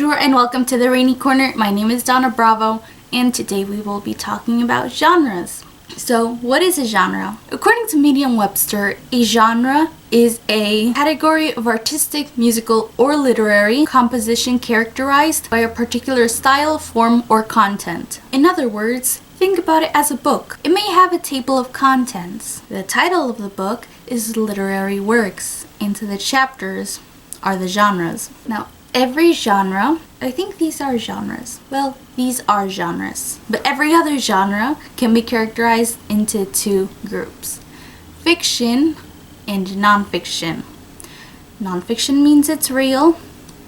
Bonjour and welcome to the Rainy Corner. My name is Donna Bravo and today we will be talking about genres. So what is a genre? According to Merriam-Webster, a genre is a category of artistic, musical, or literary composition characterized by a particular style, form, or content. In other words, think about it as a book. It may have a table of contents. The title of the book is literary works, and the chapters are the genres. Now, every genre, I think these are genres. Well, these are genres. But every other genre can be characterized into two groups: fiction and nonfiction. Nonfiction means it's real.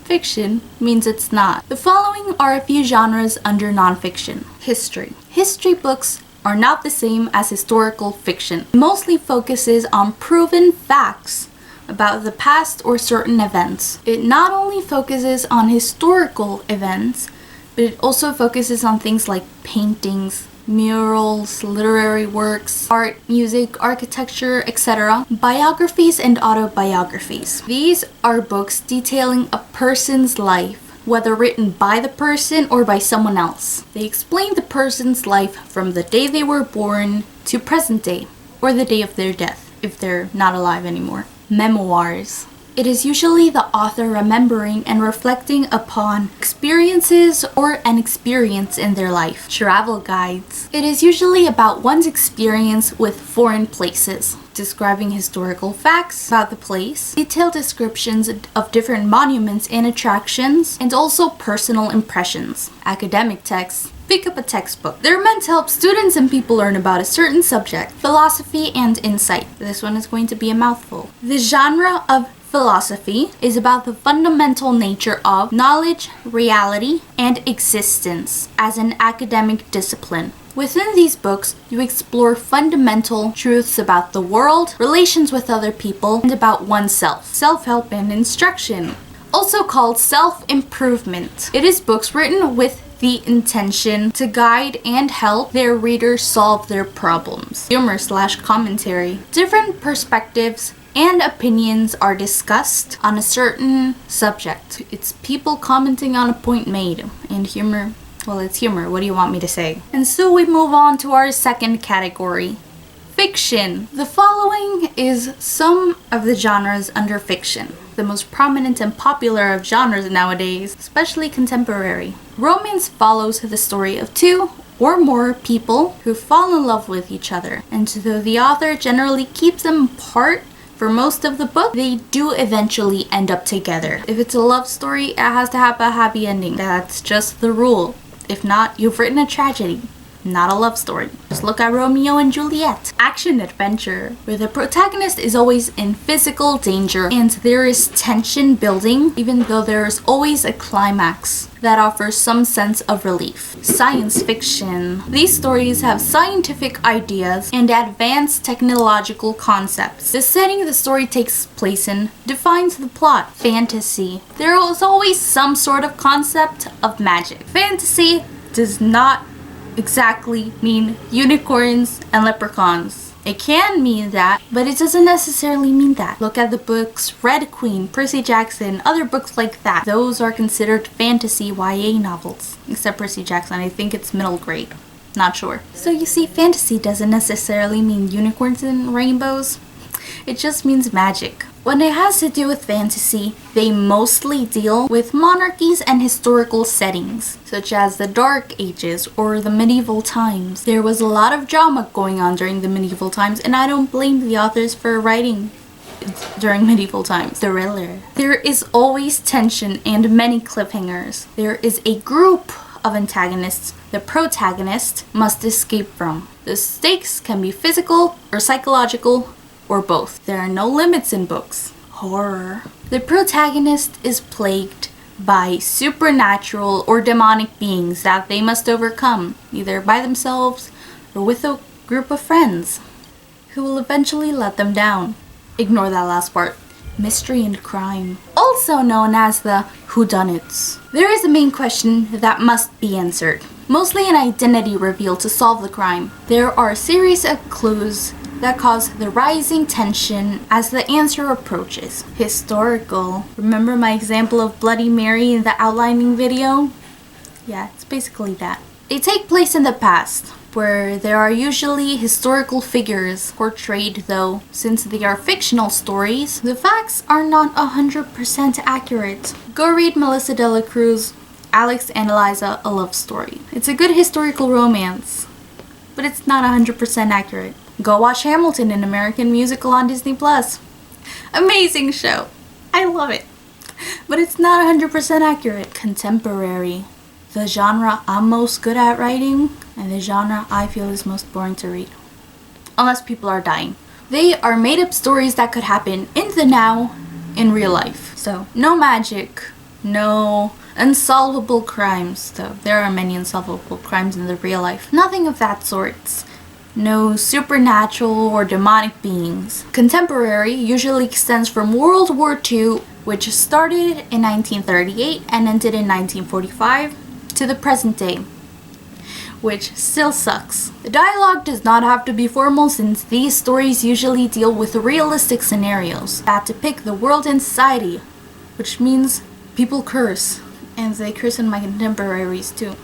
Fiction means it's not. The following are a few genres under nonfiction. History. History books are not the same as historical fiction. It mostly focuses on proven facts about the past or certain events. It not only focuses on historical events, but it also focuses on things like paintings, murals, literary works, art, music, architecture, etc., biographies and autobiographies. These are books detailing a person's life, whether written by the person or by someone else. They explain the person's life from the day they were born to present day, or the day of their death, if they're not alive anymore. Memoirs. It is usually the author remembering and reflecting upon experiences or an experience in their life. Travel guides. It is usually about one's experience with foreign places, describing historical facts about the place, detailed descriptions of different monuments and attractions, and also personal impressions. Academic texts. Pick up a textbook. They're meant to help students and people learn about a certain subject, philosophy and insight. This one is going to be a mouthful. The genre of philosophy is about the fundamental nature of knowledge, reality, and existence as an academic discipline. Within these books, you explore fundamental truths about the world, relations with other people, and about oneself. Self-help and instruction, also called self-improvement. It is books written with the intention to guide and help their readers solve their problems. Humor/commentary. Different perspectives and opinions are discussed on a certain subject. It's people commenting on a point made. And humor, well, it's humor. What do you want me to say? And so we move on to our second category. Fiction. The following is some of the genres under fiction. The most prominent and popular of genres nowadays, especially contemporary. Romance follows the story of two or more people who fall in love with each other. And though the author generally keeps them apart for most of the book, they do eventually end up together. If it's a love story, it has to have a happy ending. That's just the rule. If not, you've written a tragedy, not a love story. Just look at Romeo and Juliet. Action adventure, where the protagonist is always in physical danger and there is tension building, even though there is always a climax that offers some sense of relief. Science fiction. These stories have scientific ideas and advanced technological concepts. The setting the story takes place in defines the plot. Fantasy. There is always some sort of concept of magic. Fantasy does not exactly mean unicorns and leprechauns. It can mean that, but it doesn't necessarily mean that. Look at the books Red Queen, Percy Jackson, other books like that. Those are considered fantasy YA novels. Except Percy Jackson, I think it's middle grade. Not sure. So you see, fantasy doesn't necessarily mean unicorns and rainbows. It just means magic. When it has to do with fantasy, they mostly deal with monarchies and historical settings, such as the Dark Ages or the medieval times. There was a lot of drama going on during the medieval times, and I don't blame the authors for writing during medieval times. Thriller. There is always tension and many cliffhangers. There is a group of antagonists the protagonist must escape from. The stakes can be physical or psychological, or both. There are no limits in books. Horror. The protagonist is plagued by supernatural or demonic beings that they must overcome, either by themselves or with a group of friends, who will eventually let them down. Ignore that last part. Mystery and crime. Also known as the whodunits. There is a main question that must be answered. Mostly an identity reveal to solve the crime. There are a series of clues that cause the rising tension as the answer approaches. Historical. Remember my example of Bloody Mary in the outlining video? Yeah, it's basically that. They take place in the past, where there are usually historical figures portrayed, though since they are fictional stories, the facts are not 100% accurate. Go read Melissa de la Cruz, Alex and Eliza, A Love Story. It's a good historical romance, but it's not 100% accurate. Go watch Hamilton, an American musical on Disney+. Amazing show. I love it. But it's not 100% accurate. Contemporary. The genre I'm most good at writing, and the genre I feel is most boring to read. Unless people are dying. They are made up stories that could happen in the now, in real life. So, no magic, no unsolvable crimes, though there are many unsolvable crimes in the real life. Nothing of that sort. No supernatural or demonic beings. Contemporary usually extends from World War II, which started in 1938 and ended in 1945, to the present day, which still sucks. The dialogue does not have to be formal, since these stories usually deal with realistic scenarios that depict the world and society, which means people curse, and they curse in my contemporaries too.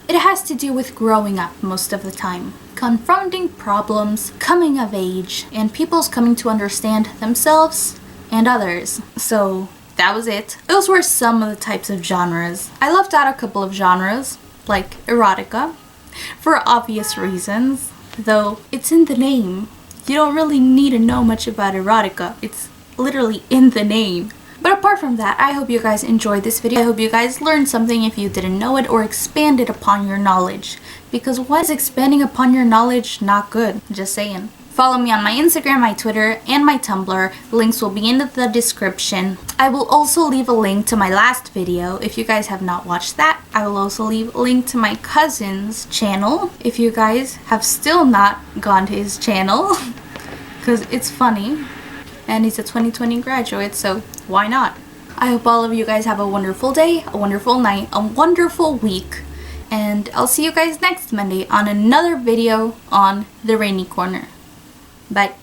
It has to do with growing up most of the time, confronting problems, coming of age, and people's coming to understand themselves and others. So that was it. Those were some of the types of genres. I left out a couple of genres, like erotica, for obvious reasons, though it's in the name. You don't really need to know much about erotica. It's literally in the name. But apart from that, I hope you guys enjoyed this video. I hope you guys learned something if you didn't know it, or expanded upon your knowledge. Because why is expanding upon your knowledge not good? Just saying. Follow me on my Instagram, my Twitter, and my Tumblr. Links will be in the description. I will also leave a link to my last video if you guys have not watched that. I will also leave a link to my cousin's channel if you guys have still not gone to his channel. Because it's funny. And he's a 2020 graduate, so why not? I hope all of you guys have a wonderful day, a wonderful night, a wonderful week. And I'll see you guys next Monday on another video on the Rainy Corner. Bye.